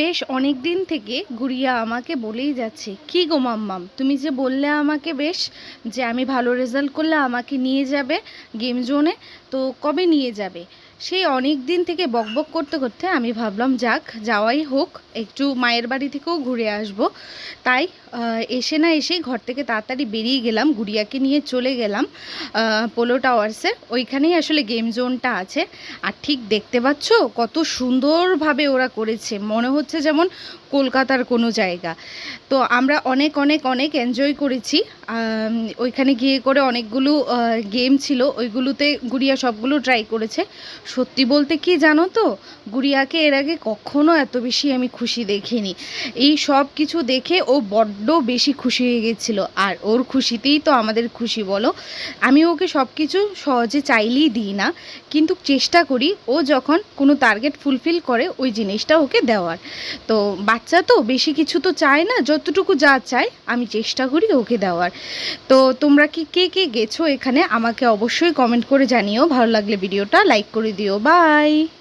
বেশ অনেক দিন থেকে গুড়িয়া আমাকে বলেই যাচ্ছে, কি গো মাম্মাম, তুমি যে বললে আমাকে বেশ যে আমি ভালো রেজাল্ট করলে আমাকে নিয়ে যাবে গেম জোনে, তো কবে নিয়ে যাবে? সেই অনেক দিন থেকে বকবক করতে করতে আমি ভাবলাম যাক যাওয়াই হোক, একটু মায়ের বাড়ি থেকেও ঘুরে আসব। তাই এসে না এসেই ঘর থেকে তাড়াতাড়ি বেরিয়ে গেলাম, গুড়িয়াকে নিয়ে চলে গেলাম পোলো টাওয়ার্সে। ওইখানেই আসলে গেম জোনটা আছে। আর ঠিক দেখতে পাচ্ছ কত সুন্দরভাবে ওরা করেছে, মনে হচ্ছে যেমন কলকাতার কোনো জায়গা। তো আমরা অনেক অনেক অনেক এনজয় করেছি। ওইখানে গিয়ে করে অনেকগুলো গেম ছিল, ওইগুলোতে গুড়িয়া সবগুলো ট্রাই করেছে। সত্যি বলতে কি জানো তো, গুড়িয়াকে এর আগে কখনো এত বেশি আমি খুশি দেখিনি। এই সব কিছু দেখে ও বড্ড বেশি খুশি হয়ে গেছিলো। আর ওর খুশিতেই তো আমাদের খুশি বলো। আমি ওকে সব কিছু সহজে চাইলেই দিই না, কিন্তু চেষ্টা করি ও যখন কোনো টার্গেট ফুলফিল করে ওই জিনিসটা ওকে দেওয়ার। তো বাচ্চা তো বেশি কিছু তো চায় না, যতটুকু যা চায় আমি চেষ্টা করি ওকে দেওয়ার। তো তোমরা কি কে কে গেছো এখানে আমাকে অবশ্যই কমেন্ট করে জানিও। ভালো লাগলে ভিডিওটা লাইক করে দিও। বাই।